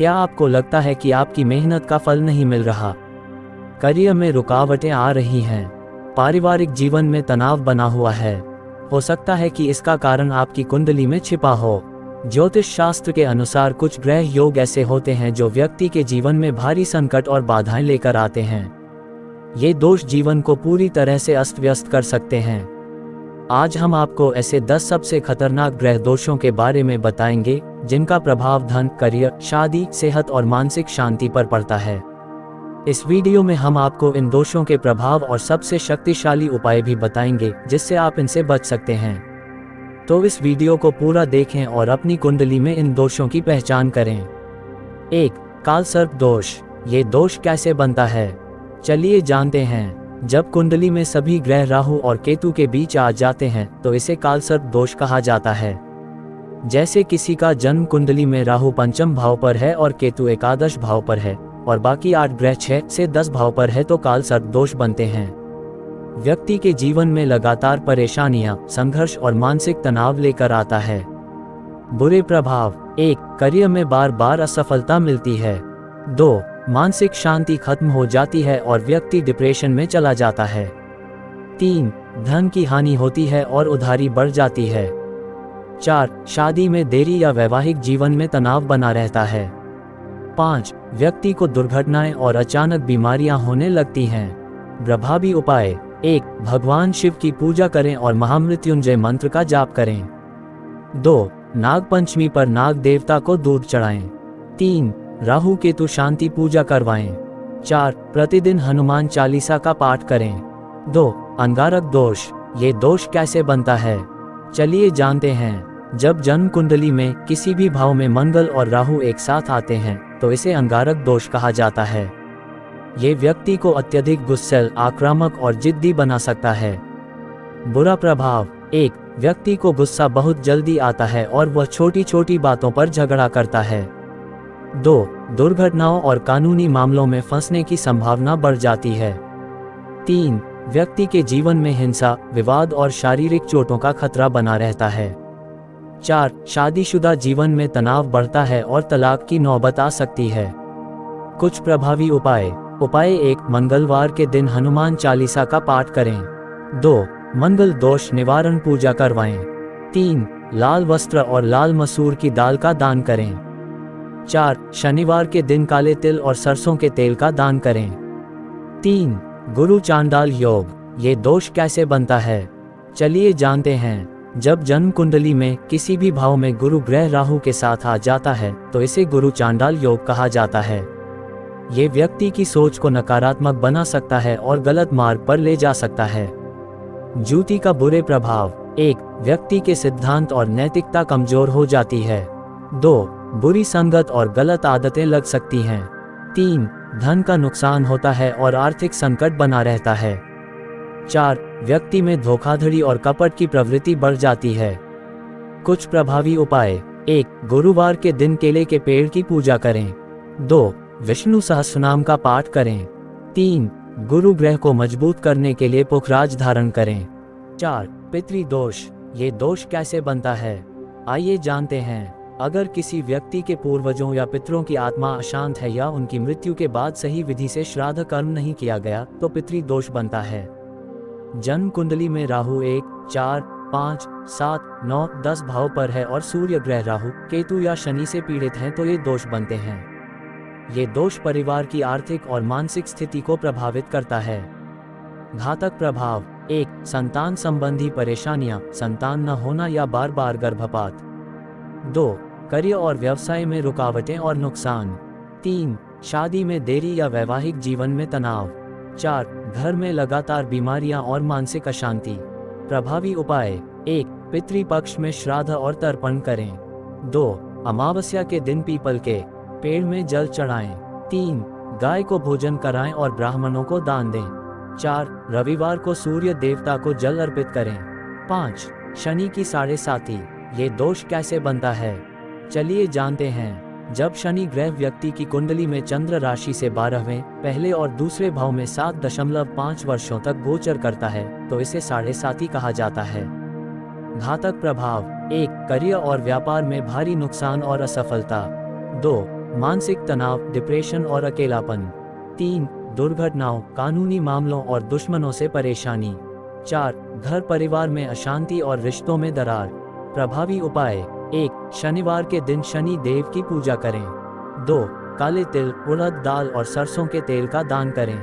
क्या आपको लगता है कि आपकी मेहनत का फल नहीं मिल रहा? करियर में रुकावटें आ रही हैं, पारिवारिक जीवन में तनाव बना हुआ है। हो सकता है कि इसका कारण आपकी कुंडली में छिपा हो। ज्योतिष शास्त्र के अनुसार कुछ ग्रह योग ऐसे होते हैं जो व्यक्ति के जीवन में भारी संकट और बाधाएं लेकर आते हैं। ये दोष जीवन को पूरी तरह से अस्त व्यस्त कर सकते हैं। आज हम आपको ऐसे 10 सबसे खतरनाक ग्रह दोषों के बारे में बताएंगे जिनका प्रभाव धन, करियर, शादी, सेहत और मानसिक शांति पर पड़ता है। इस वीडियो में हम आपको इन दोषों के प्रभाव और सबसे शक्तिशाली उपाय भी बताएंगे जिससे आप इनसे बच सकते हैं। तो इस वीडियो को पूरा देखें और अपनी कुंडली में इन दोषों की पहचान करें। 1. कालसर्प दोष। ये दोष कैसे बनता है, चलिए जानते हैं। जब कुंडली में सभी ग्रह राहु और केतु के बीच आ जाते हैं तो इसे कालसर्प दोष कहा जाता है। जैसे किसी का जन्म कुंडली में राहु पंचम भाव पर है और केतु एकादश भाव पर है और बाकी 8 ग्रह 6 से 10 भाव पर है तो कालसर्प दोष बनते हैं। व्यक्ति के जीवन में लगातार परेशानियां, संघर्ष और मानसिक तनाव लेकर आता है। बुरे प्रभाव। 1. करियर में बार बार असफलता मिलती है। 2. मानसिक शांति खत्म हो जाती है और व्यक्ति डिप्रेशन में चला जाता है। 3. धन की हानि होती है और उधारी बढ़ जाती है। 4. शादी में देरी या वैवाहिक जीवन में तनाव बना रहता है। 5. व्यक्ति को दुर्घटनाएं और अचानक बीमारियां होने लगती हैं। प्रभावी उपाय। 1. भगवान शिव की पूजा करें और महामृत्युंजय मंत्र का जाप करें। 2. नाग पंचमी पर नाग देवता को दूध चढ़ाएं। 3. राहु केतु शांति पूजा करवाएं। 4. प्रतिदिन हनुमान चालीसा का पाठ करें। 2. अंगारक दोष। ये दोष कैसे बनता है, चलिए जानते हैं। जब जन्म कुंडली में किसी भी भाव में मंगल और राहु एक साथ आते हैं तो इसे अंगारक दोष कहा जाता है। ये व्यक्ति को अत्यधिक गुस्सैल, आक्रामक और जिद्दी बना सकता है। बुरा प्रभाव। 1. व्यक्ति को गुस्सा बहुत जल्दी आता है और वह छोटी छोटी बातों पर झगड़ा करता है। 2. दुर्घटनाओं और कानूनी मामलों में फंसने की संभावना बढ़ जाती है। 3. व्यक्ति के जीवन में हिंसा, विवाद और शारीरिक चोटों का खतरा बना रहता है। 4. शादीशुदा जीवन में तनाव बढ़ता है और तलाक की नौबत आ सकती है। कुछ प्रभावी उपाय। उपाय 1. मंगलवार के दिन हनुमान चालीसा का पाठ करें। 2. मंगल दोष निवारण पूजा करवाएं। 3. लाल वस्त्र और लाल मसूर की दाल का दान करें। 4. शनिवार के दिन काले तिल और सरसों के तेल का दान करें। 3. गुरु चांडाल योग। ये दोष कैसे बनता है, चलिए जानते हैं। जब जन्म कुंडली में किसी भी भाव में गुरु ग्रह राहु के साथ आ जाता है तो इसे गुरु चांडाल योग कहा जाता है। ये व्यक्ति की सोच को नकारात्मक बना सकता है और गलत मार्ग पर ले जा सकता है। ज्योति का बुरे प्रभाव। 1. व्यक्ति के सिद्धांत और नैतिकता कमजोर हो जाती है। 2. बुरी संगत और गलत आदतें लग सकती हैं। 3. धन का नुकसान होता है और आर्थिक संकट बना रहता है। 4. व्यक्ति में धोखाधड़ी और कपट की प्रवृत्ति बढ़ जाती है। कुछ प्रभावी उपाय। 1. गुरुवार के दिन केले के पेड़ की पूजा करें। 2. विष्णु सहस्रनाम का पाठ करें। 3. गुरु ग्रह को मजबूत करने के लिए पुखराज धारण करें। 4. पितृदोष। ये दोष कैसे बनता है, आइए जानते हैं। अगर किसी व्यक्ति के पूर्वजों या पितरों की आत्मा अशांत है या उनकी मृत्यु के बाद सही विधि से श्राद्ध कर्म नहीं किया गया तो पितृदोष बनता है। जन्म कुंडली में राहु 1, 4, 5, 7, 9, 10 भाव पर है और सूर्य ग्रह राहु, केतु या शनि से पीड़ित हैं तो ये दोष बनते हैं। ये दोष परिवार की आर्थिक और मानसिक स्थिति को प्रभावित करता है। घातक प्रभाव। 1. संतान संबंधी परेशानियां, संतान न होना या बार बार गर्भपात। 2. करियर और व्यवसाय में रुकावटें और नुकसान। 3. शादी में देरी या वैवाहिक जीवन में तनाव। 4. घर में लगातार बीमारियां और मानसिक अशांति। प्रभावी उपाय। 1. पितृपक्ष में श्राद्ध और तर्पण करें। 2. अमावस्या के दिन पीपल के पेड़ में जल चढ़ाएं। 3. गाय को भोजन कराएं और ब्राह्मणों को दान दें। 4. रविवार को सूर्य देवता को जल अर्पित करें। 5. शनि की 7.5। ये दोष कैसे बनता है, चलिए जानते हैं। जब शनि ग्रह व्यक्ति की कुंडली में चंद्र राशि से 12वें, पहले और दूसरे भाव में 7.5 वर्षों तक गोचर करता है तो इसे 7.5 कहा जाता है। घातक प्रभाव। 1. करियर और व्यापार में भारी नुकसान और असफलता। 2. मानसिक तनाव, डिप्रेशन और अकेलापन। 3. दुर्घटनाओं, कानूनी मामलों और दुश्मनों से परेशानी। 4. घर परिवार में अशांति और रिश्तों में दरार। प्रभावी उपाय: 1. शनिवार के दिन शनि देव की पूजा करें। 2. काले तिल, उड़द दाल और सरसों के तेल का दान करें।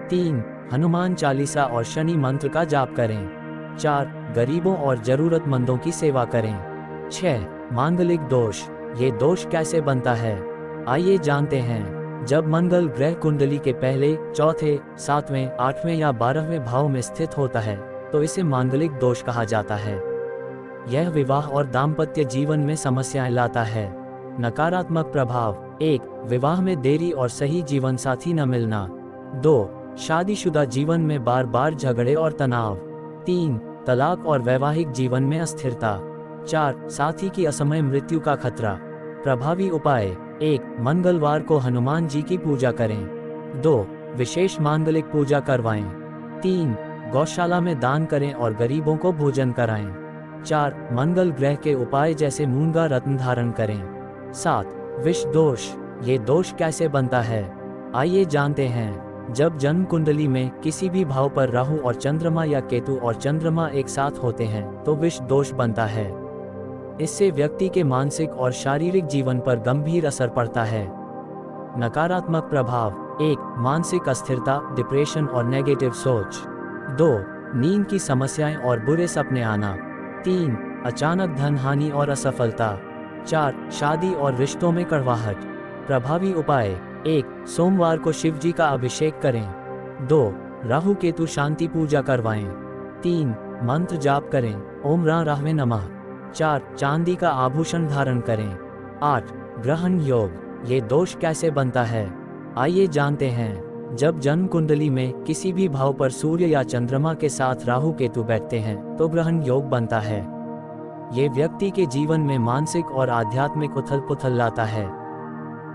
3. हनुमान चालीसा और शनि मंत्र का जाप करें। 4. गरीबों और जरूरतमंदों की सेवा करें। 6. मांगलिक दोष, ये दोष कैसे बनता है? आइए जानते हैं। जब मंगल ग्रह कुंडली के पहले, चौथे, 7वें, 8वें या 12वें भाव में स्थित होता है तो इसे मांगलिक दोष कहा जाता है। यह विवाह और दाम्पत्य जीवन में समस्याएं लाता है। नकारात्मक प्रभाव: 1. विवाह में देरी और सही जीवन साथी न मिलना। 2. शादीशुदा जीवन में बार बार झगड़े और तनाव। 3. तलाक और वैवाहिक जीवन में अस्थिरता। 4. साथी की असमय मृत्यु का खतरा। प्रभावी उपाय: 1. मंगलवार को हनुमान जी की पूजा करें। 2. विशेष मांगलिक पूजा करवाएं। 3. गौशाला में दान करें और गरीबों को भोजन कराएं। 4. मंगल ग्रह के उपाय जैसे मूंगा रत्न धारण करें। 7. विष दोष, ये दोष कैसे बनता है? आइए जानते हैं। जब जन्म कुंडली में किसी भी भाव पर राहु और चंद्रमा या केतु और चंद्रमा एक साथ होते हैं तो विष दोष बनता है। इससे व्यक्ति के मानसिक और शारीरिक जीवन पर गंभीर असर पड़ता है। नकारात्मक प्रभाव: 1. मानसिक अस्थिरता, डिप्रेशन और नेगेटिव सोच। 2. नींद की समस्याएं और बुरे सपने आना। 3. अचानक धन हानि और असफलता। 4. शादी और रिश्तों में कड़वाहट। प्रभावी उपाय: 1. सोमवार को शिव जी का अभिषेक करें। 2. राहु केतु शांति पूजा करवाएं। 3. मंत्र जाप करें, ओम रा राहवे नमः। 4. चांदी का आभूषण धारण करें। 8. ग्रहण योग, ये दोष कैसे बनता है? आइए जानते हैं। जब जन्म कुंडली में किसी भी भाव पर सूर्य या चंद्रमा के साथ राहु केतु बैठते हैं तो ग्रहण योग बनता है। ये व्यक्ति के जीवन में मानसिक और आध्यात्मिक उथल पुथल लाता है।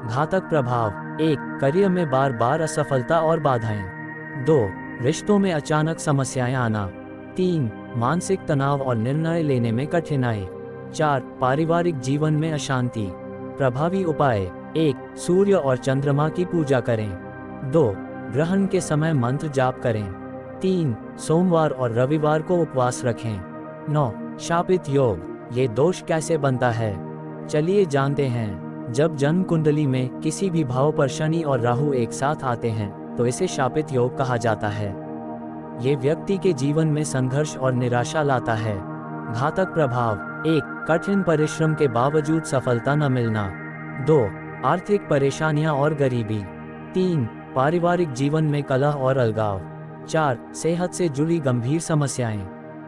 घातक प्रभाव: 1. करियर में बार बार असफलता और बाधाएं। 2. रिश्तों में अचानक समस्याएं आना। 3. मानसिक तनाव और निर्णय लेने में कठिनाई। 4. पारिवारिक जीवन में अशांति। प्रभावी उपाय: 1. सूर्य और चंद्रमा की पूजा करें। 2. ग्रहण के समय मंत्र जाप करें। 3. सोमवार और रविवार को उपवास रखें। 9. शापित योग, ये दोष कैसे बनता है? चलिए जानते हैं। जब जन्म कुंडली में किसी भी भाव पर शनि और राहु एक साथ आते हैं तो इसे शापित योग कहा जाता है। ये व्यक्ति के जीवन में संघर्ष और निराशा लाता है। घातक प्रभाव: 1. कठिन परिश्रम के बावजूद सफलता न मिलना। 2. आर्थिक परेशानियां और गरीबी। 3. पारिवारिक जीवन में कलह और अलगाव। 4. सेहत से जुड़ी गंभीर समस्याएं।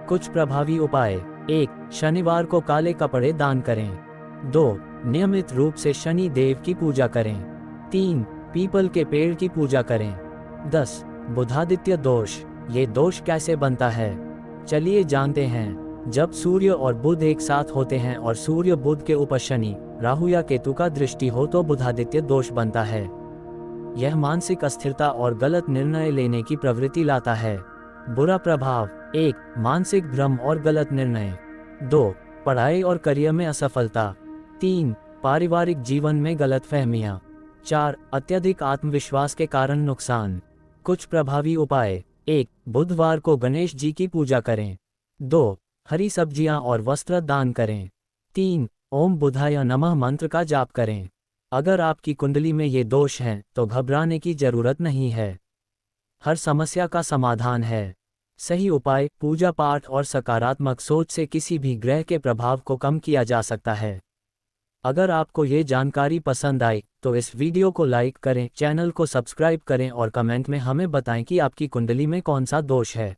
कुछ प्रभावी उपाय: 1. शनिवार को काले कपड़े दान करें। 2. नियमित रूप से शनि देव की पूजा करें। 3. पीपल के पेड़ की पूजा करें। 10. बुधादित्य दोष, ये दोष कैसे बनता है? चलिए जानते हैं। जब सूर्य और बुध एक साथ होते हैं और सूर्य बुध के ऊपर शनि, राहु या केतु का दृष्टि हो तो बुधादित्य दोष बनता है। यह मानसिक अस्थिरता और गलत निर्णय लेने की प्रवृत्ति लाता है। बुरा प्रभाव: 1. मानसिक भ्रम और गलत निर्णय। 2. पढ़ाई और करियर में असफलता। 3. पारिवारिक जीवन में गलतफहमियां। 4. अत्यधिक आत्मविश्वास के कारण नुकसान। कुछ प्रभावी उपाय: 1. बुधवार को गणेश जी की पूजा करें। 2. हरी सब्जियां और वस्त्र दान करें। 3. ओम बुधाय नमः मंत्र का जाप करें। अगर आपकी कुंडली में ये दोष हैं तो घबराने की जरूरत नहीं है। हर समस्या का समाधान है। सही उपाय, पूजा पाठ और सकारात्मक सोच से किसी भी ग्रह के प्रभाव को कम किया जा सकता है। अगर आपको ये जानकारी पसंद आई तो इस वीडियो को लाइक करें, चैनल को सब्सक्राइब करें और कमेंट में हमें बताएं कि आपकी कुंडली में कौन सा दोष है।